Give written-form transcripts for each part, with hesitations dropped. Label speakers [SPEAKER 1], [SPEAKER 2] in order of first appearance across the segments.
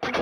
[SPEAKER 1] Praise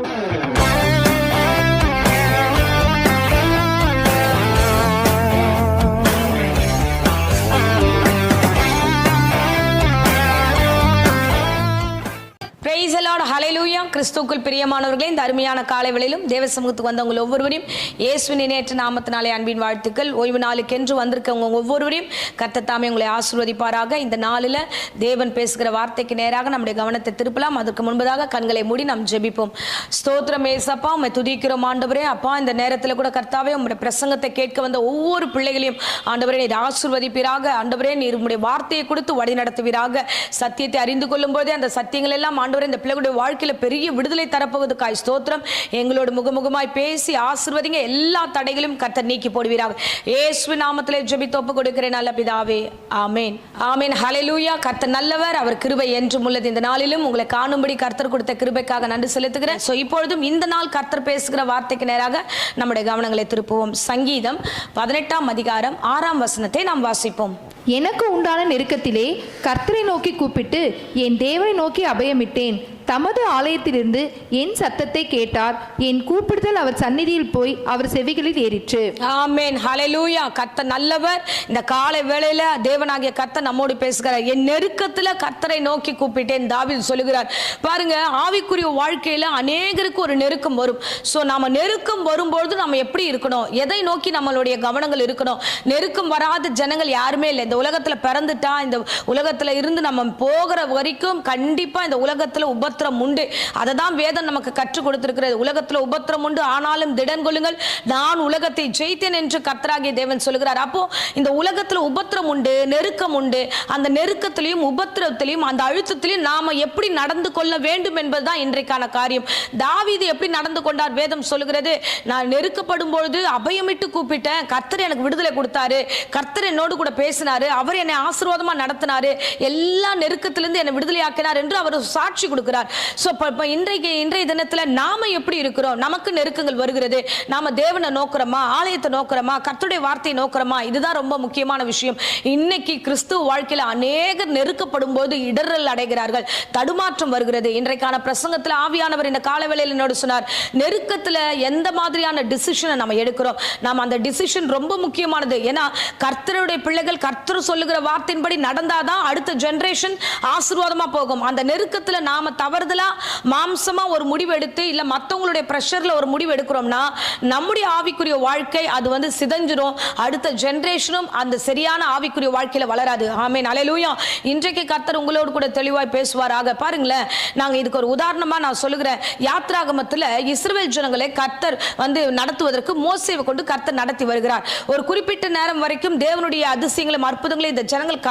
[SPEAKER 1] the Lord, ஹல்லேலூயா. கிறிஸ்துவுக்குள் பிரியமானவர்களே, இந்த அருமையான காலை வேளையிலும் தேவ சமூகத்துக்கு வந்தவங்க ஒவ்வொருவரையும் இயேசுவின் இணையற்ற நாமத்தினாலே அன்பின் வாழ்த்துக்கள். ஓய்வு நாளுக்கென்று வந்திருக்கவங்க ஒவ்வொருவரையும் கர்த்தர் தாமே உங்களை ஆசீர்வதிப்பாராக. இந்த நாளில் தேவன் பேசுகிற வார்த்தைக்கு நேராக நம்முடைய கவனத்தை திருப்பலாம். அதற்கு முன்பதாக கண்களை மூடி நாம் ஜெபிப்போம். ஸ்தோத்திரம் ஏசப்பா, உம்மை துதிக்கிறோம் ஆண்டவரே. அப்பா, இந்த நேரத்தில் கூட கர்த்தாவே உம்முடைய பிரசங்கத்தை கேட்க வந்த ஒவ்வொரு பிள்ளைகளையும் ஆண்டவரே நீர் ஆசீர்வதிப்பீராக. ஆண்டவரே நீர் உம்முடைய வார்த்தையை கொடுத்து வழி நடத்துவீராக. சத்தியத்தை அறிந்து கொள்ளும் போதே அந்த சத்தியங்கள் எல்லாம் ஆண்டவரே இந்த பிள்ளைகளுடைய வாழ்க்கையில பெரிய விடுதலை தரப்போவதற்காய் ஸ்தோத்திரம். எங்களோடு முகமுகமாய் பேசி ஆசீர்வதிங்க. எல்லா தடைகளையும் கர்த்தர் நீக்கி போடுவீராக. இயேசுவின் நாமத்திலே ஜெபித்து ஒப்பு கொடுக்கிறேன் நல்ல பிதாவே, ஆமென், ஆமென், ஹல்லேலூயா. கர்த்தர் நல்லவர், அவர் கிருபை என்றும் உள்ளது. இந்த நாளிலும் உங்களை காணும்படி கர்த்தர் கொடுத்த கிருபைக்காக நன்றி செலுத்துகிறேன். சோ இப்பொழுதும் இந்த நாள் கர்த்தர் பேசுகிற வார்த்தைக்கு நேராக நம்முடைய கவனங்களை திருப்புவோம். சங்கீதம் 18ஆம் அதிகாரம் 6ஆம் வசனத்தை நாம் வாசிப்போம்.
[SPEAKER 2] எனக்கு உண்டான நெருக்கத்திலே கர்த்தரை நோக்கி கூப்பிட்டு என் தேவனை நோக்கி அபயமிட்டேன். தமது ஆலயத்திலிருந்து என் சத்தத்தை கேட்டார். என் கூப்பிடுதல் அவர் சந்நிதியில் போய் அவர் செவிகளில் ஏறிற்று.
[SPEAKER 1] ஆமென், ஹல்லேலூயா. கர்த்தர் நல்லவர். இந்த காலை வேளையில தேவனாகிய கர்த்தர் நம்மோடு பேசுகிறார். என் நெருக்கத்துல கர்த்தரை நோக்கி கூப்பிட்டேன் தாவீது சொல்லுகிறார். பாருங்க, ஆவிக்குரிய வாழ்க்கையில அநேகருக்கு ஒரு நெருக்கம் வரும். சோ நாம நெருக்கம் வரும்பொழுது நம்ம எப்படி இருக்கணும், எதை நோக்கி நம்மளுடைய கவனங்கள் இருக்கணும். நெருக்கம் வராத ஜனங்கள் யாருமே இல்லை. இந்த உலகத்துல பிறந்துட்டா, இந்த உலகத்துல இருந்து நம்ம போகிற வரைக்கும் கண்டிப்பா இந்த உலகத்துல உபத்திரம் உண்டு. அததான் வேதம் நமக்கு கற்றுக் கொடுத்திருக்கிறது. உலகத்துல உபத்திரம் உண்டு, ஆனாலும் திடன் கொள்ளுங்கள், நான் உலகத்தை ஜெயித்தேன் என்று கர்த்தராகிய தேவன் சொல்கிறார். அப்போ இந்த உலகத்துல உபத்திரம் உண்டு, நெருக்கம் உண்டு. அந்த நெருக்கத்திலையும் உபத்திரத்திலையும் அந்த அழுத்தத்திலையும் நாம எப்படி நடந்து கொள்ள வேண்டும் என்பதுதான் இன்றைக்கான காரியம். தாவீது எப்படி நடந்து கொண்டார் வேதம் சொல்கிறது. நான் நெருக்கப்படும் பொழுது அபயமிட்டு கூப்பிட்டேன், கர்த்தர் எனக்கு விடுதலை கொடுத்தாரு, கர்த்தர் என்னோடு கூட பேசினாரு, அவர் என்னை ஆசீர்வாதமா நடத்தினாரு, எல்லா நெருக்கத்திலிருந்து என்னை விடுதலை ஆக்கினார் என்று அவர் சாட்சி கொடுக்கிறார். இன்றைய தினத்துல நாம எப்படி இருக்கிறோம்? நமக்கு நெருக்கங்கள் வருகிறது, நாம தேவனை நோக்கிறோமா, ஆலயத்தை நோக்கிறோமா, கர்த்தருடைய வார்த்தையை நோக்கிறோமா? இதுதான் ரொம்ப முக்கியமான விஷயம். இன்னைக்கு கிறிஸ்துவ வாழ்க்கையில அநேகர் நெருக்கப்படும் போது இடரல் அடைகிறார்கள், தடுமாற்றம் வருகிறது. இன்றைக்கான பிரசங்கத்துல ஆவியானவர் இந்த காலவேளையில் என்னோடு சொன்னார், நெருக்கத்துல எந்த மாதிரியான டிசிஷனை நம்ம எடுக்கிறோம், நாம அந்த டிசிஷன் ரொம்ப முக்கியமானது. ஏன்னா கர்த்தருடைய பிள்ளைகள் கர்த்தர் சொல்லுகிற வார்த்தையின்படி நடந்தாதான் அடுத்த ஜெனரேஷன் ஆசீர்வாதமா போகும். அந்த நெருக்கத்துல நாம தவறுதலா மாம்சமா ஒரு முடிவு எடுத்து இல்ல மத்தவங்களுடைய பிரஷர்ல ஒரு முடிவு எடுக்கிறோம்னா நம்முடைய ஆவிக்குரிய வாழ்க்கை அது சிதைஞ்சிரும். அடுத்த ஜெனரேஷனும் அந்த சரியான ஆவிக்குரிய வாழ்க்கையில வளராது. ஆமென், ஹல்லேலூயா. இன்றைக்கு கர்த்தர் உங்களோடு கூட தெளிவாய் பேசுவாராக. பாருங்களேன், நாங்க இதுக்கு ஒரு உதாரணமா நான் சொல்லுகிறேன். யாத்ராகமத்துல இஸ்ரவேல் ஜனங்களை கர்த்தர் நடத்துவதற்கு மோசேவை கொண்டு கர்த்தர் நடத்தி வருகிறார். ஒரு குறிப்பிட்ட நேரம் வரைக்கும் தேவனுடைய அதிசயங்களும் அற்புதங்களையும் இந்த ஜனங்கள்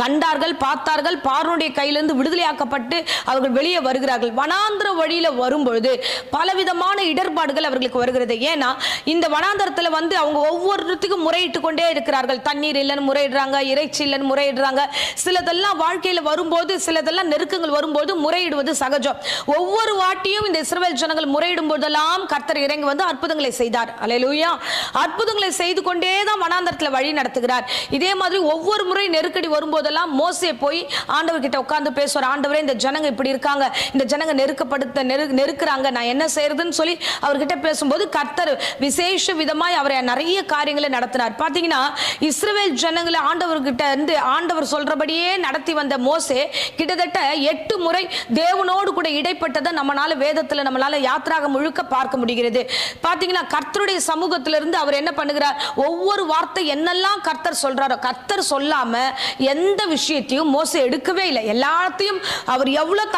[SPEAKER 1] கண்டார்கள், பார்த்தார்கள். பார்வோனுடைய கையிலிருந்து விடுதலையாக்கப்பட்டு அவர்கள் வெளியே வருகிறார்கள். வனாந்திர வழியில வரும்பொழுது பலவிதமான இடர்பாடுகள் அவர்களுக்கு வருகிறது. ஏன்னா இந்த வனாந்திரத்துல அவங்க ஒவ்வொருத்துக்கும் முறையிட்டு கொண்டே இருக்கிறார்கள். தண்ணீர் இல்லைன்னு முறையிடுறாங்க, இறைச்சி இல்லைன்னு முறையிடுறாங்க. சிலதெல்லாம் வாழ்க்கையில வரும்போது, சிலதெல்லாம் நெருக்கங்கள் வரும்போது முறையிடுவது சகஜம். ஒவ்வொரு வாட்டியும் இந்த இஸ்ரவேல் ஜனங்கள் முறையிடும் போதெல்லாம் கர்த்தர் இறங்கி அற்புதங்களை செய்தார். அல்லேலூயா. அற்புதங்களை செய்து கொண்டே தான் வனாந்திரத்துல வழி நடத்துகிறார். இதே மாதிரி ஒவ்வொரு முறை நெருக்கடி வரும்போதெல்லாம் மோசே போய் ஆண்டவர் கிட்ட உட்கார்ந்து பேசுவார். ஆண்டவரே, இந்த ஜனங்க இப்படி இருக்காங்க, இந்த ஜனங்க நெருக்குறாங்க, நான் என்ன செய்யறதுன்னு சொல்லி அவர்கிட்ட பேசும்போது கர்த்தர் விசேஷ விதமாய் அவரை நிறைய காரியங்களை நடத்தினார். பாத்தீங்கன்னா இஸ்ரவேல் ஜனங்களை ஆண்டவர்கிட்ட இருந்து ஆண்டவர் சொல்றபடியே நடத்தி வந்த மோசே கிட்டத்தட்ட 8 முறை தேவனோடு கூட இடைப்பட்டதை நம்மளால யாத்ராகம் முழுக்க பார்க்க முடிகிறது. பாத்தீங்கன்னா கர்த்தருடைய சமூகத்திலிருந்து அவர் என்ன பண்ணுகிறார், ஒவ்வொரு வார்த்தை என்னெல்லாம் கர்த்தர் சொல்றாரோ, கர்த்தர் சொல்லாம எந்த விஷயத்தையும் மோசே எடுக்கவே இல்லை. எல்லாத்தையும் அவர் எவ்வளவு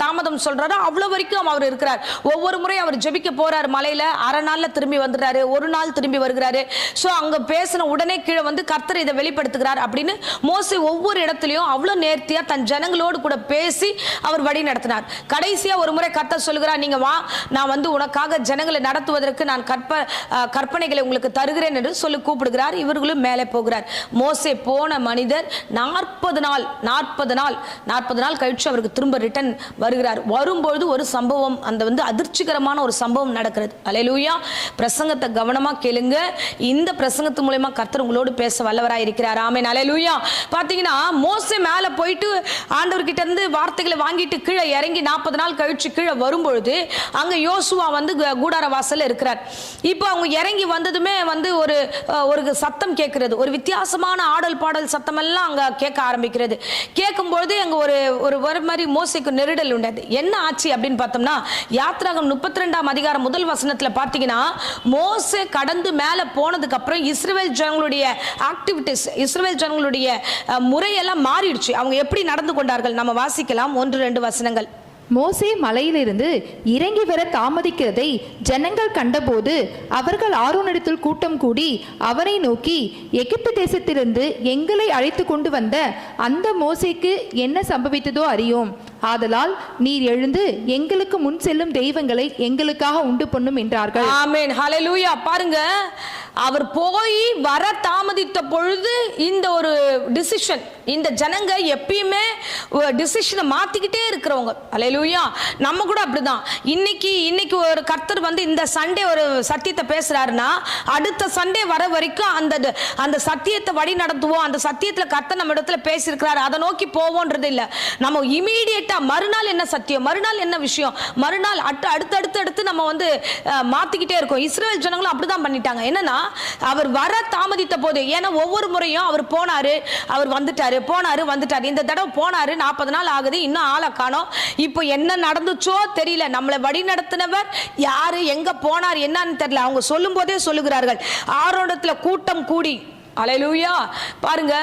[SPEAKER 1] தாமதம் சொல்றாரோ அவ்வளவு வரைக்கும் அவர் இருக்கிறார். ஒவ்வொரு முறை அவர் ஜெபிக்க போறார் மலையில, அரை நாள்ல திரும்பி வந்துறாரு, ஒரு நாள் திரும்பி வருகிறாரு. சோ அங்க பேசின உடனே கீழே கர்த்தர் இதை வெளிப்படுத்துகிறார் அப்படின்னு மோசே ஒவ்வொரு இடத்துலயும் அவ்வளவு நேர்த்தியா தன் ஜனங்களோடு கூட பேசி அவர் வழி நடத்தினார். கடைசியா ஒரு முறை கர்த்தர் சொல்லுகிறார், நீங்க வா, நான் உனக்காக ஜனங்களை நடத்துவதற்கு நான் கற்பனைகளை உங்களுக்கு தருகிறேன் என்று சொல்லி கூப்பிடுகிறார். இவர்களும் மேலே போகிறார். மோசே போன மனிதர் 40 நாள் கழிச்சு அவருக்கு திரும்ப ரிட்டர்ன் வருகிறார். வரும்பொழுது ஒரு சம்பவம், அந்த அதிர்ச்சிகரமான ஒரு சம்பவம் நடக்கிறது. அல்லேலூயா. பிரசங்கத்தை கவனமா கேளுங்க. இந்த பிரசங்கத்து மூலமா கர்த்தர் உங்களோடு பேச வல்லவராய் இருக்கிறார். ஆமென். அல்லேலூயா. பாத்தீங்கன்னா மோசே மேல போயிட்டு ஆண்டவர்கிட்ட இருந்து வார்த்தைகளை வாங்கிட்டு கீழே இறங்கி 40 நாள் கழிச்சு கீழே வரும்பொழுது அங்க யோசுவா கூடார வாசல்ல இருக்கிறார். இப்போ அவங்க இறங்கி வந்ததுமே ஒரு சத்தம் கேட்கிறது. ஒரு வித்தியாசமான ஆடல் பாடல் சத்தம் எல்லாம் அங்க கேட்க ஆரம்பிக்கிறது. கேட்கும்போது அங்க ஒரு மாதிரி மோசேக்கு நெருடல் உண்டது. என்ன ஆச்சு அப்படின்னு பார்த்தோம்னா, யாத்ராகமம் 32ஆம் அதிகாரம் முதல் வசனத்துல பார்த்தீங்கன்னா, மோசே கடந்து மேல போனதுக்கு அப்புறம் இஸ்ரவேல் ஜனங்களுடைய ஆக்டிவிட்டிஸ், இஸ்ரவேல் ஜனங்களுடைய முறையெல்லாம் மாறிடுச்சு. அவங்க எப்படி நடந்து கொண்டார்கள் நம்ம வாசிக்கலாம். 1-2 வசனங்கள்.
[SPEAKER 2] மோசே மலையிலிருந்து இறங்கி வர தாமதிக்கிறதை ஜனங்கள் கண்டபோது அவர்கள் ஆரோனிடத்தில் கூட்டம் கூடி அவரை நோக்கி, எகிப்து தேசத்திலிருந்து எங்களை அழைத்து கொண்டு வந்த அந்த மோசேக்கு என்ன சம்பவித்ததோ அறியோம். ஆதலால் நீர் எழுந்து எங்களுக்கு முன் செல்லும் தெய்வங்களை எங்களுக்காக உண்டு பண்ணும் என்றார்கள்.
[SPEAKER 1] ஆமென். ஹல்லேலூயா. பாருங்க, அவர் போய் வர தாமதித்த பொழுது இந்த ஒரு டிசிஷன், இந்த ஜனங்க எப்பயுமே டிசிஷனை மாத்திக்கிட்டே இருக்கிறவங்க. அல்லேலூயா. நம்ம கூட அப்படிதான். இன்னைக்கு ஒரு கர்த்தர் இந்த சண்டே ஒரு சத்தியத்தை பேசுறாருன்னா, அடுத்த சண்டே வர வரைக்கும் அந்த சத்தியத்தை வழி நடத்துவோம். அந்த சத்தியத்துல கர்த்தர் நம்ம இடத்துல பேசியிருக்கிறாரு, அதை நோக்கி போவோன்றது இல்ல. நம்ம இமீடியட்டா மறுநாள் என்ன சத்தியம், மறுநாள் என்ன விஷயம், மறுநாள் அடுத்து நம்ம மாத்திக்கிட்டே இருக்கோம். இஸ்ரவேல் ஜனங்களும் அப்படிதான் பண்ணிட்டாங்க. என்னன்னா, அவர் வர தாமதித்த போது, ஏன்னா ஒவ்வொரு முறையும் அவர் போனாரு, அவர் வந்துட்டாரு, போனாரு வந்துட்டாரு. இந்த தடவை போனாரு, 40 நாள் ஆகுது, இன்னும் ஆளை காணோம். இப்போ என்ன நடந்துச்சோ தெரியல. நம்மளை வழி நடத்தினவர் யாரு, எங்க போனார் என்னன்னு தெரியல. அவங்க சொல்லும் போதே சொல்லுகிறார்கள், ஆரோடத்துல கூட்டம் கூடி. அல்லேலூயா. பாருங்க,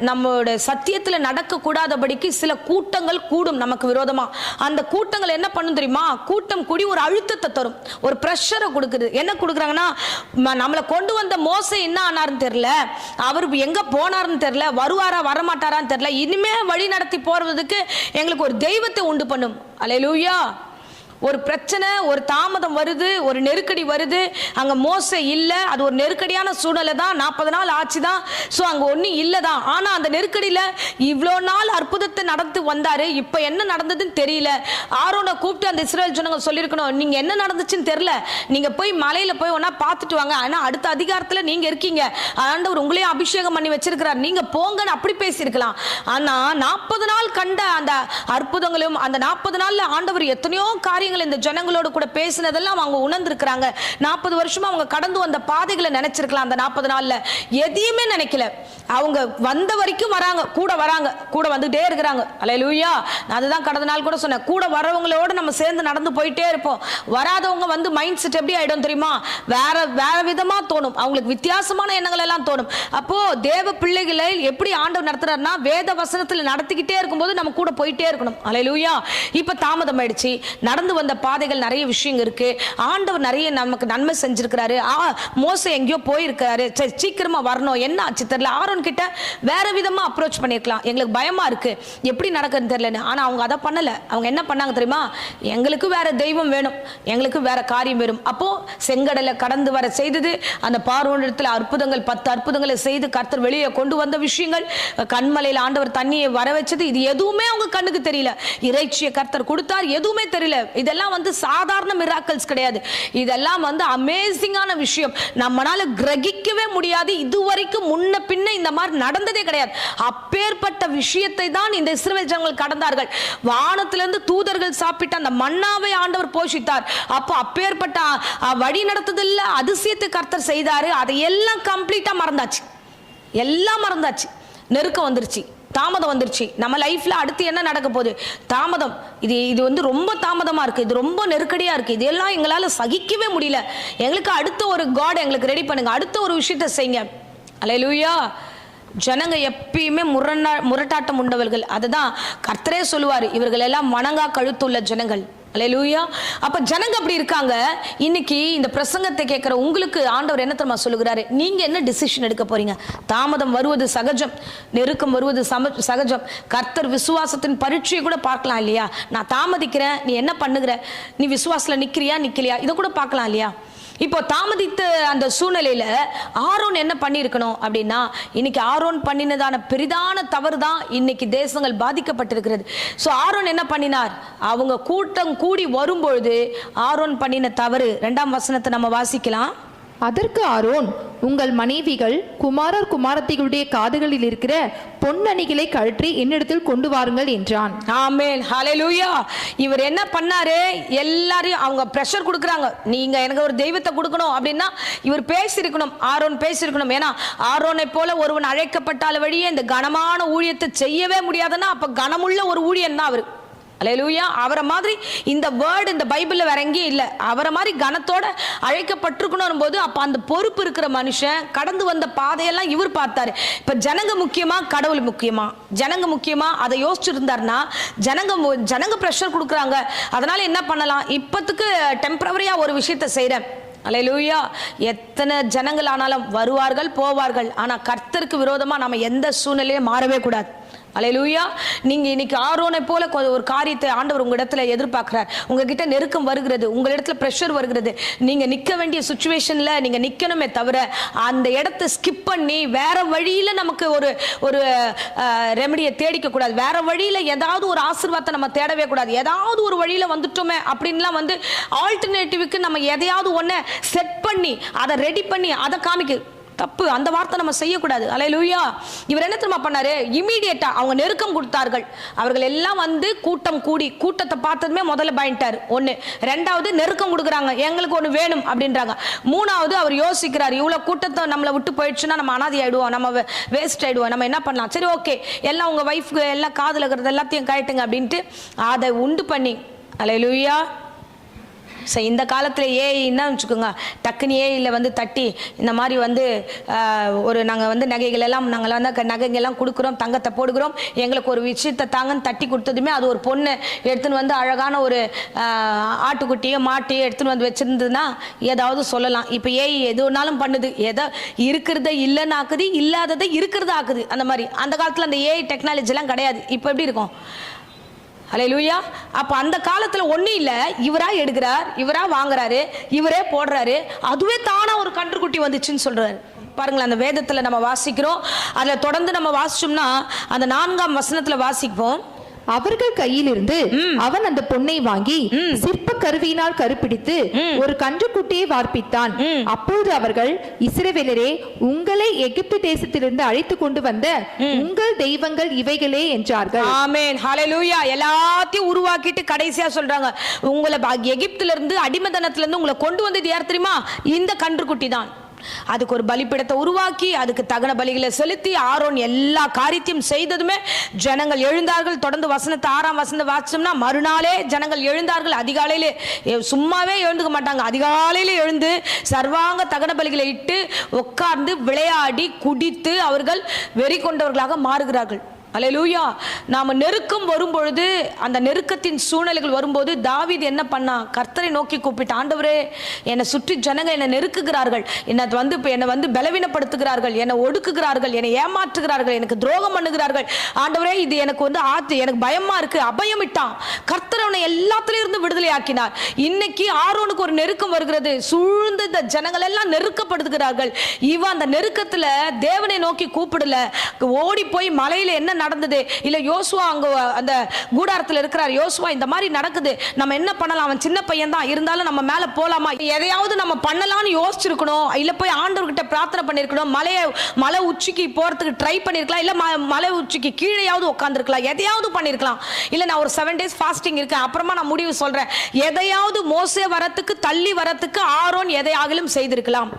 [SPEAKER 1] நம்மளோட சத்தியத்தில் நடக்க கூடாதபடிக்கு சில கூட்டங்கள் கூடும் நமக்கு விரோதமா. அந்த கூட்டங்கள் என்ன பண்ணும் தெரியுமா? கூட்டம் கூடி ஒரு அழுத்தத்தை தரும், ஒரு பிரஷரை கொடுக்குது. என்ன கொடுக்குறாங்கன்னா, நம்மளை கொண்டு வந்த மோசே என்ன ஆனாருன்னு தெரியல, அவர் எங்க போனாருன்னு தெரியல, வருவாரா வரமாட்டாரான்னு தெரியல, இனிமே வழி நடத்தி போறதுக்கு எங்களுக்கு ஒரு தெய்வத்தை உண்டு பண்ணும். அல்லேலூயா. ஒரு பிரச்சனை, ஒரு தாமதம் வருது, ஒரு நெருக்கடி வருது. அங்க மோசே இல்ல, அது ஒரு நெருக்கடியான சூழ்நிலை தான். 40 நாள் ஆச்சுதான். சோ அங்க ஒன்னும் இல்லதான். ஆனா அந்த நெருக்கடியில இவ்வளோ நாள் அற்புதத்தை நடந்து வந்தாரு, இப்ப என்ன நடந்ததுன்னு தெரியல. ஆரோனை கூப்பிட்டு அந்த இஸ்ரவேல் ஜனங்க சொல்லியிருக்கணும், நீங்க என்ன நடந்துச்சுன்னு தெரியல, நீங்க போய் மலையில போய் ஒன்னா பார்த்துட்டு வாங்க. ஆனா அடுத்த அதிகாரத்துல நீங்க இருக்கீங்க, ஆண்டவர் உங்களையும் அபிஷேகம் பண்ணி வச்சிருக்கிறார், நீங்க போங்கன்னு அப்படி பேசியிருக்கலாம். ஆனா 40 நாள் கண்ட அந்த அற்புதங்களும், அந்த 40 நாள்ல ஆண்டவர் எத்தனையோ காரியங்கள் இந்த ஜனங்களோடு கூட பேசினதெல்லாம் அவங்க உணர்ந்திருக்கிறாங்க. 40 வருஷமா அவங்க கடந்து வந்த பாதைகளை நினைச்சிருக்கலாம். அந்த 40 நாள்ல எதையுமே நினைக்கல. அவங்க வந்த வரைக்கும் வராங்க, கூட வந்துட்டே இருக்கிறாங்க. அல்லேலூயா. நான் அதுதான் கடந்த நாள் கூட சொன்னேன், கூட வரவங்களோட நம்ம சேர்ந்து நடந்து போயிட்டே இருப்போம். வராதவங்க மைண்ட் செட் எப்படி ஆயிடும் தெரியுமா? வேற விதமா தோணும், அவங்களுக்கு வித்தியாசமான எண்ணங்கள் எல்லாம் தோணும். அப்போ தேவ பிள்ளைகளை எப்படி ஆண்டவர் நடத்துறாருன்னா, வேத வசனத்தில் நடத்திக்கிட்டே இருக்கும்போது நம்ம கூட போயிட்டே இருக்கணும். அல்லேலூயா. இப்ப தாமதம் ஆயிடுச்சு, நடந்து வந்த பாதைகள் நிறைய விஷயங்கள் இருக்கு. ஆண்டவர் நிறைய நமக்கு நன்மை செஞ்சிருக்கிறாரு. மோசே எங்கேயோ போயிருக்காரு, சீக்கிரமா வரணும், என்ன ஆச்சு தெரியல. ஆரோன் கிட்ட வேற விதமா அப்ரோச் பண்ணிருக்கலாம். எங்களுக்கு பயமா இருக்கு, எப்படி நடக்குதுன்னு தெரியல. ஆனா அவங்க அதை பண்ணல. அவங்க என்ன பண்ணாங்க தெரியுமா? எங்களுக்கு வேற தெய்வம் வேணும், எங்களுக்கு வேற காரியம் வேணும். அப்போ செங்கடலை கடந்து வர செய்தது, அந்த பார்வோனிடத்தில் அற்புதங்கள், 10 அற்புதங்களை செய்து கர்த்தர் வெளியே கொண்டு வந்த விஷயங்கள், கண்மலையில் ஆண்டவர் தண்ணியை வர வச்சது, இது எதுவுமே அவங்க கண்ணுக்கு தெரியல. இறைச்சியை கர்த்தர் கொடுத்தார், எதுவுமே தெரியல. இதெல்லாம் சாதாரண மிராக்கிள்ஸ் கிடையாது. இதெல்லாம் அமேசிங்கான விஷயம், நம்மளால கிரகிக்கவே முடியாது. இதுவரைக்கும் முன்ன பின்ன இந்த மாதிரி நடந்ததே கிடையாது. அப்பேற்பட்ட விஷயத்தை தான் இந்த இஸ்ரவேல் ஜனங்கள் கடந்தார்கள். வானத்திலிருந்து தூதர்கள் சாப்பிட்ட அந்த மன்னாவை ஆண்டவர் போஷித்தார். அப்போ அப்பேற்பட்ட வழி நடத்துதல்ல அதிசயத்தை கர்த்தர் செய்தாரு. அதை எல்லாம் கம்ப்ளீட்டா மறந்தாச்சு, எல்லாம் மறந்தாச்சு. நெருக்கம் வந்துருச்சு, தாமதம் வந்துருச்சு. நம்ம லைஃப்ல அடுத்து என்ன நடக்க போகுது? தாமதம். இது ரொம்ப தாமதமா இருக்கு, இது ரொம்ப நெருக்கடியா இருக்கு, இதெல்லாம் எங்களால சகிக்கவே முடியல. எங்களுக்கு அடுத்த ஒரு காட் எங்களுக்கு ரெடி பண்ணுங்க, அடுத்த ஒரு விஷயத்தை செய்யுங்க. அல்லேலூயா. ஜனங்க எப்பயுமே முரட்டாட்டம் உண்டவர்கள். அதுதான் கர்த்தரே சொல்லுவார், இவர்கள் எல்லாம் வணங்கா கழுத்துள்ள ஜனங்கள். அல்லேலூயா. அப்ப ஜனங்க அப்படி இருக்காங்க. இன்னைக்கு இந்த பிரசங்கத்தை கேட்கிற உங்களுக்கு ஆண்டவர் என்ன தெரியுமா சொல்லுகிறாரு? நீங்க என்ன டிசிஷன் எடுக்க போறீங்க? தாமதம் வருவது சகஜம், நெருக்கம் வருவது சகஜம். கர்த்தர் விசுவாசத்தின் பரீட்சையை கூட பார்க்கலாம் இல்லையா? நான் தாமதிக்கிறேன், நீ என்ன பண்ணுகிற, நீ விசுவாசத்துல நிக்கிறியா நிக்கலையா, இதை கூட பார்க்கலாம் இல்லையா? இப்போ தாமதித்த அந்த சூழ்நிலையில ஆரோன் என்ன பண்ணியிருக்கணும் அப்படின்னா, இன்னைக்கு ஆரோன் பண்ணினதான பெரிதான தவறு தான் இன்னைக்கு தேசங்கள் பாதிக்கப்பட்டிருக்கிறது. ஸோ ஆரோன் என்ன பண்ணினார்? அவங்க கூட்டம் கூடி வரும்பொழுது ஆரோன் பண்ணின தவறு 2ஆம் வசனத்தை நம்ம வாசிக்கலாம்.
[SPEAKER 2] அதற்கு ஆரோன், உங்கள் மனைவிகள் குமாரர் குமாரத்திகளுடைய காதுகளில் இருக்கிற பொன்னணிகளை கழற்றி என்னிடத்தில் கொண்டு வாருங்கள் என்றான்.
[SPEAKER 1] ஆமென், ஹல்லேலூயா. இவர் என்ன பண்ணாரு? எல்லாரையும் அவங்க பிரஷர் கொடுக்குறாங்க, நீங்க எனக்கு ஒரு தெய்வத்தை கொடுக்கணும் அப்படின்னா இவர் பேசியிருக்கணும், ஆரோன் பேசியிருக்கணும். ஏன்னா ஆரோனை போல ஒருவன் அழைக்கப்பட்டால் வழியே இந்த கனமான ஊழியத்தை செய்யவே முடியாதுன்னா அப்ப கனமுள்ள ஒரு ஊழியன் தான் அவரு. அல்லேலூயா. அவரை மாதிரி இந்த வேர்டு இந்த பைபிள்ல வேற எங்கேயும் இல்லை. அவரை மாதிரி கனத்தோட அழைக்கப்பட்டிருக்கணும் போது அப்ப அந்த பொறுப்பு இருக்கிற மனுஷன் கடந்து வந்த பாதையெல்லாம் இவர் பார்த்தாரு. இப்ப ஜனங்க முக்கியமா கடவுள் முக்கியமா? ஜனங்க முக்கியமா? அதை யோசிச்சிருந்தாருன்னா ஜனங்க பிரஷர் கொடுக்குறாங்க, அதனால என்ன பண்ணலாம், இப்பத்துக்கு டெம்பரவரியா ஒரு விஷயத்தை செய்யறேன். அல்லேலூயா. எத்தனை ஜனங்கள் ஆனாலும் வருவார்கள் போவார்கள், ஆனா கர்த்தருக்கு விரோதமா நம்ம எந்த சூழ்நிலையும் மாறவே கூடாது. அல்லேலூயா. நீங்க இன்னைக்கு ஆரோனை போல ஒரு காரியத்தை ஆண்டவர் உங்க இடத்துல எதிர்பார்க்கிறார். உங்ககிட்ட நெருக்கம் வருகிறது, உங்க இடத்துல பிரஷர் வருகிறது, நீங்க நிக்க வேண்டிய சுச்சுவேஷன்ல நீங்க நிக்கணுமே தவிர அந்த இடத்தை ஸ்கிப் பண்ணி வேற வழியில நமக்கு ஒரு ரெமடியை தேடிக்க கூடாது. வேற வழியில ஏதாவது ஒரு ஆசீர்வாதத்தை நம்ம தேடவே கூடாது. ஏதாவது ஒரு வழியில வந்துட்டோமே அப்படின்லாம் ஆல்டர்னேட்டிவ்க்கு நம்ம எதையாவது ஒன்ன செட் பண்ணி அதை ரெடி பண்ணி அதை காமிக்க தப்பு. அந்த வார்த்தை நம்ம செய்யக்கூடாது. அல்லேலூயா. இவர் என்ன தெரியுமா பண்ணாரு? இமீடியட்டா அவங்க நெருக்கம் கொடுத்தார்கள். அவர்கள் எல்லாம் கூட்டம் கூடி கூட்டத்தை பார்த்ததுமே முதல்ல பயந்துட்டாரு. ஒண்ணு. ரெண்டாவது நெருக்கம் கொடுக்குறாங்க, எங்களுக்கு ஒண்ணு வேணும் அப்படின்றாங்க. மூணாவது அவர் யோசிக்கிறார், இவ்வளவு கூட்டத்தை நம்மளை விட்டு போயிடுச்சுன்னா நம்ம அனாதி ஆயிடுவோம், நம்ம வேஸ்ட் ஆயிடுவோம், நம்ம என்ன பண்ணலாம், சரி ஓகே எல்லாம் உங்க வைஃப்க்கு எல்லாம் காதுல இருக்கிறது எல்லாத்தையும் கழட்டுங்க அப்படின்ட்டு அதை உண்டு பண்ணி. அல்லேலூயா. இந்த காலத்தில் என்ன வச்சுக்கோங்க, டக்குனு ஏஐயில் தட்டி இந்த மாதிரி ஒரு நாங்கள் நகைகள் எல்லாம் நாங்கள் நகைங்கெல்லாம் கொடுக்குறோம், தங்கத்தை போடுகிறோம், எங்களுக்கு ஒரு விஷயத்தை தாங்கன்னு தட்டி கொடுத்ததுமே அது ஒரு பொண்ணு எடுத்துன்னு அழகான ஒரு ஆட்டுக்குட்டியோ மாட்டையோ எடுத்துன்னு வச்சுருந்ததுன்னா ஏதாவது சொல்லலாம். இப்போ ஏஐ எது ஒன்றாலும் பண்ணுது, எதை இருக்கிறத இல்லைன்னு ஆக்குது, இல்லாததை இருக்கிறத ஆக்குது. அந்த மாதிரி அந்த காலத்தில் அந்த ஏஐ டெக்னாலஜிலாம் கிடையாது. இப்போ எப்படி இருக்கும்? அல்லேலூயா. அப்ப அந்த காலத்துல ஒண்ணு இல்ல, இவரா எடுக்கிறார், இவரா வாங்குறாரு, இவரே போடுறாரு, அதுவே தானா ஒரு கன்றுக்குட்டி வந்துச்சுன்னு சொல்றாரு. பாருங்களேன், அந்த வேதத்துல நம்ம வாசிக்கிறோம். அதுல தொடர்ந்து நம்ம வாசிச்சோம்னா அந்த 4ஆம் வசனத்துல வாசிப்போம்.
[SPEAKER 2] அவர்கள் கையிலிருந்து அவன் அந்த பொன்னை வாங்கி சிற்ப கருவியினால் கருப்பிடித்து ஒரு கன்றுக்குட்டியை வார்ப்பித்தான். அப்போது அவர்கள், இஸ்ரவேலரே, உங்களை எகிப்து தேசத்திலிருந்து அழைத்து கொண்டு வந்த உங்கள் தெய்வங்கள் இவைகளே என்றார்கள்.
[SPEAKER 1] ஆமென், ஹல்லேலூயா. எல்லாத்தையும் உருவாக்கிட்டு கடைசியா சொல்றாங்க, உங்களை எகிப்துல இருந்து அடிமைத்தனத்துல இருந்து உங்களை கொண்டு வந்தது யார் தெரியுமா? இந்த கன்றுக்குட்டி தான். அதுக்கு ஒரு பலிபீடத்தை உருவாக்கி அதுக்கு தகன பலிகளை செலுத்தி ஆரோன் எல்லா காரியத்தையும் செய்ததுமே ஜனங்கள் எழுந்தார்கள். தொடர்ந்து வசனத்தை 6ஆம் வசனத்தை வாசிச்சோம்னா, மறுநாளே ஜனங்கள் எழுந்தார்கள். அதிகாலையிலே, சும்மாவே எழுந்துக்க மாட்டாங்க, அதிகாலையில எழுந்து சர்வாங்க தகன பலிகளை இட்டு உட்கார்ந்து விளையாடி குடித்து அவர்கள் வெறி கொண்டவர்களாக மாறுகிறார்கள். அல்லேலூயா. நாம நெருக்கம் வரும்பொழுது, அந்த நெருக்கத்தின் சூழ்நிலைகள் வரும்போது தாவீது என்ன பண்ணா? கர்த்தரை நோக்கி கூப்பிட்டு, ஆண்டவரே, என்னை சுற்றி ஜனங்க என்னை நெருக்குகிறார்கள், என்னை பலவீனப்படுத்துகிறார்கள், என்னை ஒடுக்குகிறார்கள், என்னை ஏமாற்றுகிறார்கள், எனக்கு துரோகம் பண்ணுகிறார்கள். ஆண்டவரே, இது எனக்கு எனக்கு பயமா இருக்கு. அபயமிட்டான். கர்த்தர் அவனை எல்லாத்திலும் இருந்து விடுதலை ஆக்கினார். இன்னைக்கு ஆரோனுக்கு ஒரு நெருக்கம் வருகிறது. சூழ்ந்த இந்த ஜனங்கள் எல்லாம் நெருக்கப்படுத்துகிறார்கள். இவன் அந்த நெருக்கத்துல தேவனை நோக்கி கூப்பிடல. ஓடி போய் மலையில என்ன நடந்தது, இல்ல யோசுவா அங்க அந்த கூடாரத்தில் இருக்கிறார், யோசுவா இந்த மாதிரி நடக்குது, நம்ம என்ன பண்ணலாம், அவன் சின்ன பையன் தான் இருந்தாலும் நம்ம மேல போலாமா, எதையாவது நம்ம பண்ணலாம்னு யோசிச்சிருக்கணும். இல்ல போய் ஆண்டவர்கிட்ட பிரார்த்தனை பண்ணிருக்கணும், மலை உச்சிக்கு போறதுக்கு ட்ரை பண்ணிருக்கலாம், இல்ல மலை உச்சிக்கு கீழேயாவது உட்கார்ந்துருக்கலாம், எதையாவது பண்ணிருக்கலாம். இல்ல நான் ஒரு 7 days ஃபாஸ்டிங் இருக்கேன், அப்புறமா நான் முடிவு சொல்றேன், எதையாவது மோசே வரத்துக்கு தள்ளி வரத்துக்கு ஆரோன் எதையாகிலும் செய்திருக்கலாம்.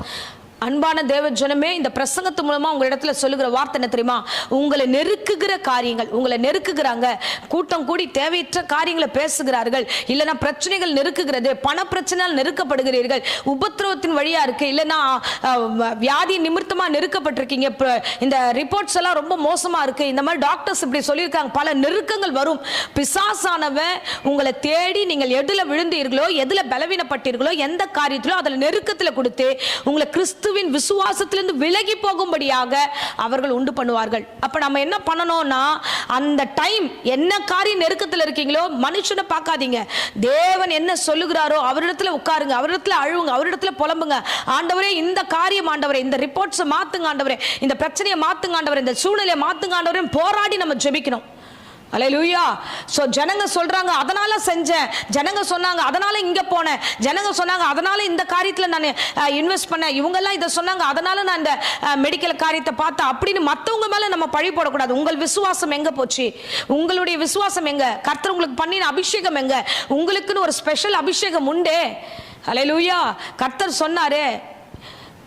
[SPEAKER 1] அன்பான தேவ ஜனமே, இந்த பிரசங்கத்து மூலமா உங்க இடத்துல சொல்லுகிற வார்த்தை என்ன தெரியுமா? உங்களை நெருக்குகிற காரியங்கள், உங்களை நெருக்குகிறாங்க, கூட்டம் கூடி தேவையற்ற காரியங்களை பேசுகிறார்கள், இல்லைன்னா பிரச்சனைகள் நெருக்குகிறது, பண பிரச்சனையால் நெருக்கப்படுகிறீர்கள், உபத்திரவத்தின் வழியா இருக்கு, இல்லைன்னா வியாதி நிமித்தமா நெருக்கப்பட்டிருக்கீங்க, இந்த ரிப்போர்ட்ஸ் எல்லாம் ரொம்ப மோசமா இருக்கு, இந்த மாதிரி டாக்டர்ஸ் இப்படி சொல்லியிருக்காங்க, பல நெருக்கங்கள் வரும். பிசாசானவன் உங்களை தேடி நீங்கள் எதுல விழுந்தீர்களோ, எதுல பலவீனப்பட்டீர்களோ, எந்த காரியத்திலோ அதுல நெருக்கத்துல கொடுத்து உங்களை கிறிஸ்து கிறிஸ்துவின் விசுவாசத்திலிருந்து விலகி போகும்படியாக அவர்கள் உண்டு பண்ணுவார்கள். அப்ப நம்ம என்ன பண்ணணும்னா, அந்த டைம் என்ன காரியம் நெருக்கத்தில் இருக்கீங்களோ மனுஷனை பார்க்காதீங்க, தேவன் என்ன சொல்லுகிறாரோ அவரிடத்துல உட்காருங்க, அவரிடத்துல அழுவுங்க, அவரிடத்துல புலம்புங்க. ஆண்டவரே இந்த காரியம், ஆண்டவரே இந்த ரிப்போர்ட்ஸ் மாத்துங்க, ஆண்டவரே இந்த பிரச்சனையை மாத்துங்க, ஆண்டவரே இந்த சூழ்நிலையை மாத்துங்க ஆண்டவரே, போராடி நம்ம ஜெபிக்கணும். அல்லேலூயா. சோ ஜனங்க சொல்றாங்க அதனால செஞ்சேன், ஜனங்க சொன்னாங்க அதனால இங்க போனேன், ஜனங்க சொன்னாங்க அதனால இந்த காரியத்துல நான் இன்வெஸ்ட் பண்ணேன், இவங்க எல்லாம் இதை சொன்னாங்க அதனால நான் இந்த மெடிக்கல் காரியத்தை பார்த்தேன் அப்படின்னு மத்தவங்க மேல நம்ம பழி போடக்கூடாது. உங்கள் விசுவாசம் எங்க போச்சு? உங்களுடைய விசுவாசம் எங்க? கர்த்தர் உங்களுக்கு பண்ணின அபிஷேகம் எங்க? உங்களுக்குன்னு ஒரு ஸ்பெஷல் அபிஷேகம் உண்டே. அல்லேலூயா. கர்த்தர் சொன்னாரே,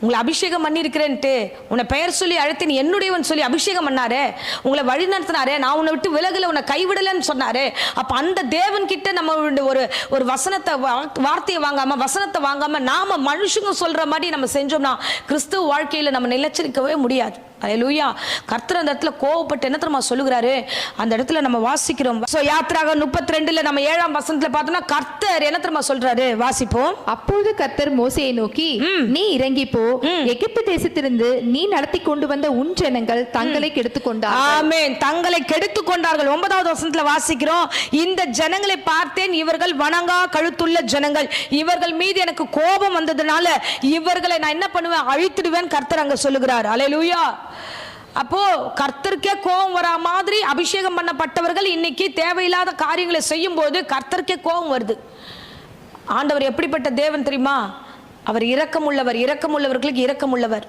[SPEAKER 1] உங்களை அபிஷேகம் பண்ணி இருக்கிறேன்ட்டு, உன்னை பெயர் சொல்லி அழைத்து நீ என்னுடையவன் சொல்லி அபிஷேகம் பண்ணாரு, உங்களை வழி நடத்தினாரு, நான் உன்னை விட்டு விலகல, உன்னை கைவிடலன்னு சொன்னாரு. அப்ப அந்த தேவன் கிட்ட நம்ம ஒரு வசனத்தை வார்த்தையை வாங்காம, வசனத்தை வாங்காம நாம மனுஷங்க சொல்ற மாதிரி நம்ம செஞ்சோம்னா கிறிஸ்துவ வாழ்க்கையில நம்ம நிலைச்சிருக்கவே முடியாது. அல்லேலூயா. கர்த்தர் அந்த இடத்துல கோவப்பட்டு என்ன தெரியுமா சொல்லுகிறாரு? அந்த இடத்துல நம்ம வாசிக்கிறோம். சோ யாத்திராகமம் 32ல நம்ம 7ஆம் வசனத்துல பார்த்தோம்னா கர்த்தர் என்ன தெரியுமா சொல்றாரு? வாசிப்போம்.
[SPEAKER 2] அப்பொழுது கர்த்தர் மோசேயை நோக்கி, நீ இறங்கி போ, எகிப்து தேசத்திலிருந்து நீ நடத்தி கொண்டு வந்த உன் ஜனங்கள் தங்களை கெடுத்துக் கொண்டார்கள்.
[SPEAKER 1] ஆமென். தங்களை கெடுத்துக் கொண்டார்கள். 9வது வசனத்துல வாசிக்கிறோம், இந்த ஜனங்களை பார்த்தேன், இவர்கள் வணங்கா கழுத்துள்ள ஜனங்கள், இவர்கள் மீது எனக்கு கோபம் வந்ததுனால இவர்களை நான் என்ன பண்ணுவேன்? அழித்திடுவேன் கர்த்தர் அங்க சொல்லுகிறார். அல்லேலூயா. அப்போ கர்த்தருக்கே கோபம் வரா மாதிரி அபிஷேகம் பண்ணப்பட்டவர்கள் இன்னைக்கு தேவையில்லாத காரியங்களை செய்யும் போது கர்த்தருக்கே கோபம் வருது. ஆண்டவர் எப்படிப்பட்ட தேவன் தெரியுமா? அவர் இரக்கம் உள்ளவர், இரக்கம் உள்ளவர்களுக்கு இரக்கம் உள்ளவர்,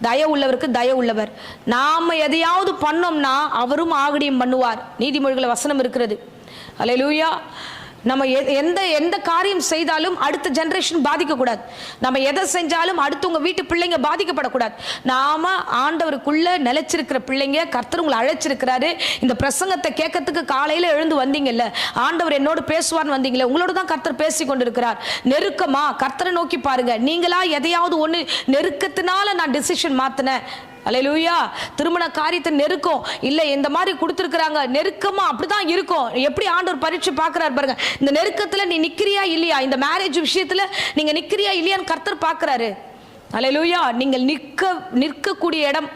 [SPEAKER 1] தயவு உள்ளவருக்கு தயவு உள்ளவர். நாம எதையாவது பண்ணோம்னா அவரும் ஆகடியம் பண்ணுவார். நீதிமொழிகள் வசனம் இருக்கிறது. அல்லேலூயா. நம்ம எந்த காரியம் செய்தாலும் அடுத்த ஜெனரேஷன் பாதிக்கக்கூடாது. நம்ம எதை செஞ்சாலும் அடுத்தவங்க வீட்டு பிள்ளைங்க பாதிக்கப்படக்கூடாது. நாம ஆண்டவருக்குள்ள நிலைச்சிருக்கிற பிள்ளைங்க, கர்த்தர் உங்களை அழைச்சிருக்கிறாரு. இந்த பிரசங்கத்தை கேட்கறதுக்கு காலையில எழுந்து வந்தீங்கல்ல, ஆண்டவர் என்னோடு பேசுவார்னு வந்தீங்களே, உங்களோட தான் கர்த்தர் பேசி கொண்டிருக்கிறார். நெருக்கமா கர்த்தரை நோக்கி பாருங்க. நீங்களா எதையாவது ஒண்ணு நெருக்கத்தினால நான் டிசிஷன் மாத்தினேன், அல்லேலூயா, திருமண காரியத்தை நெருக்கம் இல்ல இந்த மாதிரி கொடுத்திருக்கிறாங்க, நெருக்கமா அப்படிதான் இருக்கும். எப்படி ஆண்டவர் பரீட்சை பார்க்கிறார் பாருங்க. இந்த நெருக்கத்துல நீ நிக்கிறியா இல்லையா, இந்த மேரேஜ் விஷயத்துல நீங்க நிக்கிறியா இல்லையான்னு கர்த்தர் பார்க்கிறாரு. அல்லேலூயா. நீங்கள் நிற்கக்கூடிய இடம்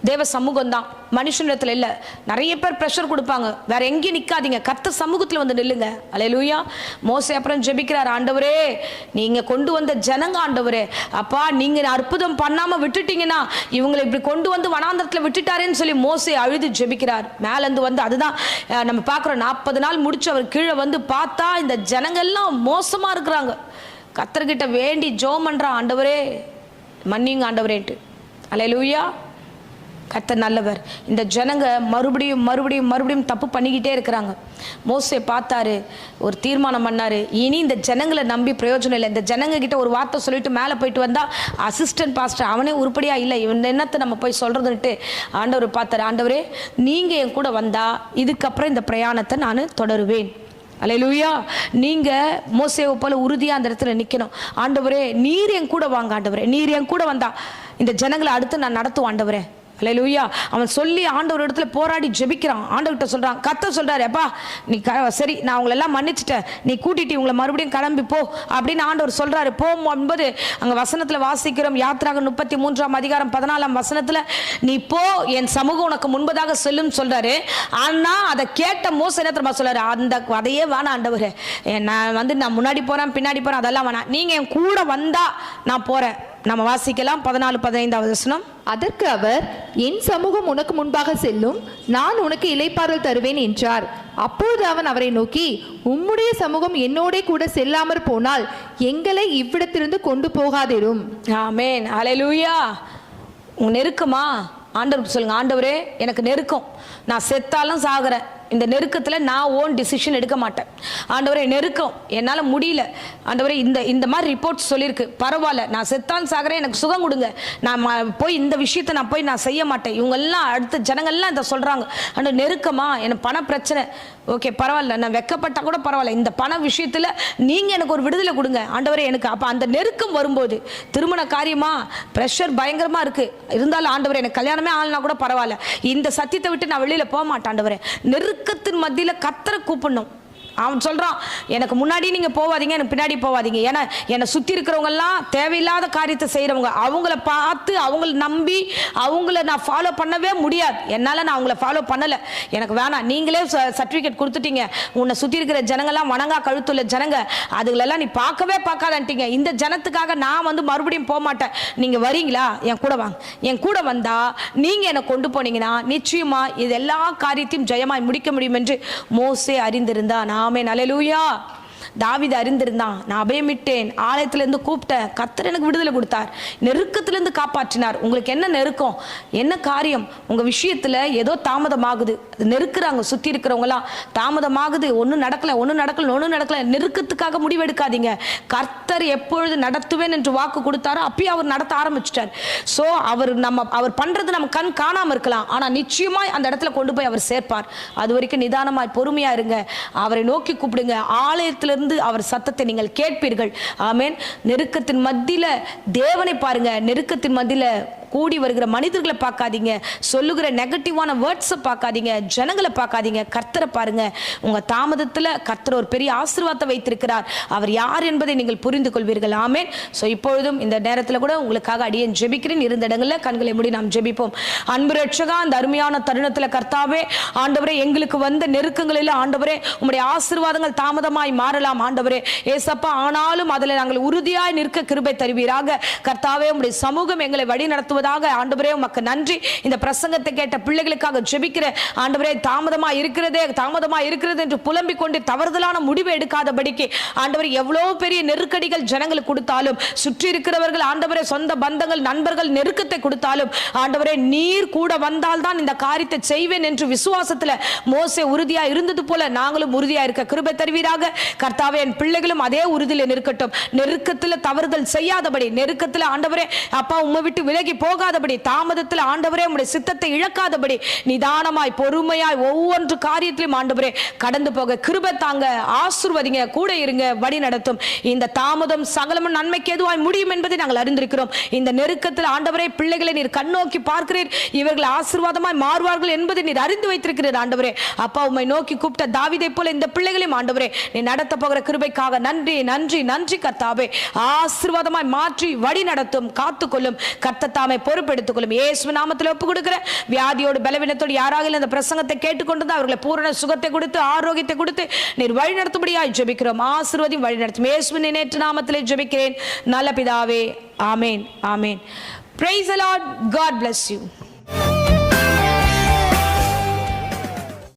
[SPEAKER 1] தேவ சமூகம் தான், மனுஷனிடத்துல இல்ல. நிறைய பேர் பிரஷர் கொடுப்பாங்க, வேற எங்கேயும் நிக்காதீங்க, கர்த்தர் சமூகத்துல வந்து நில்லுங்க. அல்லேலூயா. மோசே அப்புறம் ஜெபிக்கிறார், ஆண்டவரே நீங்க கொண்டு வந்த ஜனங்க, ஆண்டவரே அப்பா நீங்க அற்புதம் பண்ணாம விட்டுட்டீங்கன்னா இவங்களை இப்படி கொண்டு வந்து வனாந்தரத்துல விட்டுட்டாரேன்னு சொல்லி மோசே அழுது ஜெபிக்கிறார். மேலேருந்து வந்து அதுதான் நம்ம பார்க்குறோம். 40 நாள் முடிச்சு அவர் கீழே வந்து பார்த்தா இந்த ஜனங்க எல்லாம் மோசமா இருக்கிறாங்க. கர்த்தர்கிட்ட வேண்டி ஜெபம் பண்றான், ஆண்டவரே மன்னிங்க ஆண்டவரேன்ட்டு. அல்லேலூயா. கர்த்தர் நல்லவர். இந்த ஜனங்க மறுபடியும் மறுபடியும் மறுபடியும் தப்பு பண்ணிக்கிட்டே இருக்கிறாங்க. மோசே பார்த்தாரு, ஒரு தீர்மானம் பண்ணாரு, இனி இந்த ஜனங்களை நம்பி பிரயோஜனம் இல்லை. இந்த ஜனங்க கிட்ட ஒரு வார்த்தை சொல்லிட்டு மேலே போயிட்டு வந்தா அசிஸ்டன்ட் பாஸ்டர் அவனே உருப்படியா இல்லை, இவன் என்னத்தை நம்ம போய் சொல்றதுன்ட்டு ஆண்டவர் பார்த்தாரு. ஆண்டவரே நீங்க என் கூட வந்தா இதுக்கப்புறம் இந்த பிரயாணத்தை நான் தொடருவேன். அல்லேலூயா. நீங்க மோசேவை போல உறுதியா அந்த இடத்துல நிக்கணும். ஆண்டவரே நீர் என் கூட வாங்க, ஆண்டவரே நீர் என் கூட வந்தா இந்த ஜனங்களை அடுத்து நான் நடத்துவேன் ஆண்டவரே. அல்லேலூயா. அவன் சொல்லி ஆண்டவர் இடத்துல போராடி ஜெபிக்கிறான். ஆண்டவர்கிட்ட சொல்றான், கர்த்தர் சொல்றாரு, அப்பா நீ சரி நான் உங்களை எல்லாம் மன்னிச்சிட்டேன், நீ கூட்டிட்டு உங்களை மறுபடியும் கிளம்பி போ அப்படின்னு ஆண்டவர் சொல்றாரு. போகும்போது அங்க வசனத்துல வாசிக்கிறோம், யாத்திராகமம் 33ஆம் அதிகாரம் 14ஆம் வசனத்துல, நீ போ என் சமூகம் உனக்கு முன்பதாக செல்லும் சொல்றாரு. ஆனா அதை கேட்ட மோசே என்ன தெரியுமா சொல்றாரு? அதையே வேணாம் ஆண்டவரே, நான் முன்னாடி போறேன் பின்னாடி போறேன் அதெல்லாம் வேணாம், நீங்க என் கூட வந்தா நான் போறேன். நம்ம வாசிக்கலாம் 14-15 வசனம்.
[SPEAKER 2] அதற்கு அவர், என் சமூகம் உனக்கு முன்பாக செல்லும், நான் உனக்கு இளைப்பாறுதல் தருவேன் என்றார். அப்பொழுது அவன் அவரை நோக்கி, உம்முடைய சமூகம் என்னோட கூட செல்லாமற் போனால் எங்களை இவ்விடத்திலிருந்து கொண்டு போகாதிரும்.
[SPEAKER 1] ஆமென். அல்லேலூயா. நெருக்கமா ஆண்டவருக்கு சொல்லுங்க, ஆண்டவரே எனக்கு நெருக்கம், நான் செத்தாலும் சாகுறேன், இந்த நெருக்கத்தில் நான் ஓன் டிசிஷன் எடுக்க மாட்டேன். ஆண்டவரே நெருக்கம் என்னால் முடியல, ஆண்டவரே இந்த மாதிரி ரிப்போர்ட்ஸ் சொல்லியிருக்கு, பரவாயில்ல நான் செத்தான் சாகிறேன், எனக்கு சுகம் கொடுங்க, நான் போய் இந்த விஷயத்தை நான் போய் நான் செய்ய மாட்டேன். இவங்கெல்லாம் அடுத்த ஜனங்கள்லாம் இதை சொல்கிறாங்க. ஆனால் நெருக்கமா எனக்கு பண பிரச்சனை, ஓகே பரவாயில்ல, நான் வெக்கப்பட்டால் கூட பரவாயில்ல, இந்த பண விஷயத்தில் நீங்கள் எனக்கு ஒரு விடுதலை கொடுங்க ஆண்டவரே எனக்கு. அப்போ அந்த நெருக்கம் வரும்போது திருமண காரியமா ப்ரெஷர் பயங்கரமாக இருக்குது, இருந்தாலும் ஆண்டவரே எனக்கு கல்யாணமே ஆகலனா கூட பரவாயில்ல, இந்த சத்தியத்தை விட்டு நான் வெளியில் போக மாட்டேன் ஆண்டவரே. நெருக்கத்தின் மத்தியில் கர்த்தரை கூப்பிடணும். அவன் சொல்றான், எனக்கு முன்னாடி நீங்க போவாதீங்க, எனக்கு பின்னாடி போவாதீங்க. ஏன்னா என்னை சுத்தி இருக்கிறவங்க எல்லாம் தேவையில்லாத காரியத்தை செய்யறவங்க. அவங்கள பார்த்து அவங்கள நம்பி அவங்கள நான் ஃபாலோ பண்ணவே முடியாது. என்னால நான் அவங்கள ஃபாலோ பண்ணல, எனக்கு வேணாம். நீங்களே சர்டிபிகேட் கொடுத்துட்டீங்க, உன்னை சுத்தி இருக்கிற ஜனங்கள்லாம் வணங்கா கழுத்துள்ள ஜனங்க, அதுகளெல்லாம் நீ பார்க்கவே பார்க்காதன்ட்டீங்க. இந்த ஜனத்துக்காக நான் வந்து மறுபடியும் போக மாட்டேன். நீங்க வரீங்களா? என் கூட வாங்க. என் கூட வந்தா நீங்க என்னை கொண்டு போனீங்கன்னா நிச்சயமா இது எல்லா காரியத்தையும் ஜெயமாய் முடிக்க முடியும் என்று மோசே அறிந்திருந்தான். ஆமென், அல்லேலூயா. தாவீது அறிந்திருந்தான். நான் அபயமிட்டேன், ஆலயத்திலிருந்து கூப்பிட்டேன், கர்த்தர் எனக்கு விடுதலை கொடுத்தார், நெருக்கத்திலிருந்து காப்பாற்றினார். உங்களுக்கு என்ன நெருக்கம், என்ன காரியம்? உங்க விஷயத்துல ஏதோ தாமதமாகுது, நெருக்குறாங்க சுத்தி இருக்கிறவங்களாம், தாமதமாகுது, ஒன்றும் நடக்கல. நெருக்கத்துக்காக முடிவெடுக்காதீங்க. கர்த்தர் எப்பொழுது நடத்துவேன் என்று வாக்கு கொடுத்தாரோ அப்பயே அவர் நடத்த ஆரம்பிச்சிட்டார். ஸோ அவர் பண்றது நம்ம கண் காணாம இருக்கலாம், ஆனா நிச்சயமாய் அந்த இடத்துல கொண்டு போய் அவர் சேர்ப்பார். அது வரைக்கும் நிதானமாய் பொறுமையா இருங்க, அவரை நோக்கி கூப்பிடுங்க. ஆலயத்திலிருந்து அவர் சத்தத்தை நீங்கள் கேட்பீர்கள். ஆமென். நெருக்கத்தின் மத்தியில தேவனை பாருங்க. நெருக்கத்தின் மத்தியில கூடி வருகிற மனிதர்களை பார்க்காதீங்க, சொல்லுகிற நெகட்டிவான வேர்ட்ஸை பார்க்காதீங்க, ஜனங்களை பார்க்காதீங்க, கர்த்தரை பாருங்க. உங்க தாமதத்துல கர்த்தர் ஒரு பெரிய ஆசீர்வாதத்தை வைத்திருக்கிறார். அவர் யார் என்பதை நீங்கள் புரிந்து கொள்வீர்கள். ஆமென். ஸோ இப்பொழுதும் இந்த நேரத்தில் கூட உங்களுக்காக அடியேன் ஜெபிக்கிறேன். இருந்த இடங்களில் கண்களை மூடி நாம் ஜெபிப்போம். அன்பு ரட்சகா, அந்த அருமையான தருணத்தில் கர்த்தாவே, ஆண்டவரே, எங்களுக்கு வந்த நெருக்கங்களில் ஆண்டவரே உம்முடைய ஆசீர்வாதங்கள் தாமதமாய் மாறலாம் ஆண்டவரே ஏசப்பா, ஆனாலும் அதில் நாங்கள் உறுதியாய் நிற்க கிருபை தருவீராக. கர்த்தாவே, உம்முடைய சமூகம் எங்களை வழி நடத்துவதாக ஆண்டவரே உமக்கு நன்றி. இந்த பிரசங்கத்தை கேட்ட பிள்ளைகளுக்காக ஜெபிக்கிற ஆண்டவரே, தாமதமா இருக்கிறது என்று புலம்பிக் கொண்டு தவறுதலான முடிவு எடுக்காதபடிக்கு ஆண்டவரே, எவ்வளவு பெரிய நெருக்கடிகள் ஜனங்களுக்கு கொடுத்தாலும், சுற்றி இருக்கிறவர்கள் ஆண்டவரே, சொந்த பந்தங்கள் நண்பர்கள் நெருக்கத்தை கொடுத்தாலும் ஆண்டவரே, நீர் கூட வந்தால் தான் இந்த காரியத்தை செய்வேன் என்று விசுவாசத்துல மோசே உறுதியா இருந்தது போல நாங்களும் உறுதியா இருக்க கிருபை தருவீராக. கர்த்தாவே, என் பிள்ளைகளும் அதே உறுதியில் நிற்கட்டும். நெருக்கத்தில் தவறுதல் செய்யாதபடி, நெருக்கத்தில் ஆண்டவரே அப்பா உம்மை விட்டு விலகி போகாதபடி, தாமதத்தில் ஆண்டவரே உம்முடைய சித்தத்தை இழக்காதபடி, நிதானமாய் பொறுமையாய் ஒவ்வொரு காரியத்திலும் ஆண்டவரே கடந்து போக கிருபை தாங்க. ஆசீர்வதிங்க, கூட இருங்க, வழி நடத்தும். இந்த தாமதம் சகலமும் நன்மைக்கு எதுவாய் முடியும் என்பதை நாங்கள் அறிந்திருக்கிறோம். இந்த நெருக்கத்தில் ஆண்டவரே பிள்ளைகளை நீர் கண்ணோக்கி பார்க்கிறீர், இவர்கள் ஆசீர்வாதமாய் மாறுவார்கள் என்பதை நீர் அறிந்து வைத்திருக்கிறீர். ஆண்டவரே அப்பா, உம்மை நோக்கி கூப்பிட்ட தாவீதை போல இந்த பிள்ளைகளையும் ஆண்டவரே நீ நடத்த போகிற கிருபைக்காக நன்றி நன்றி நன்றி. கர்த்தாவே, ஆசீர்வாதமாய் மாற்றி வழி நடத்தும், காத்துக்கொள்ளும். கர்த்தத்தாமை பொறுப்பெடுத்துக் கொள்ளும். இயேசு நாமத்தில் ஒப்பு கொடுக்கிற வியாதியோடு பலவீனத்தோடு யாராக இந்த பிரசங்கத்தை கேட்டுக்கொண்டு அவர்களை பூரண சுகத்தை கொடுத்து ஆரோக்கியத்தை கொடுத்து நீர் வழி நடத்தும்படியாய் ஜெபிக்கிறோம். ஆசீர்வாதம் வழி நடத்தும். இயேசுவின் நேற்று நாமத்திலே ஜெபிக்கிறேன் நல்ல பிதாவே. ஆமேன், ஆமேன். Praise the Lord. God bless you.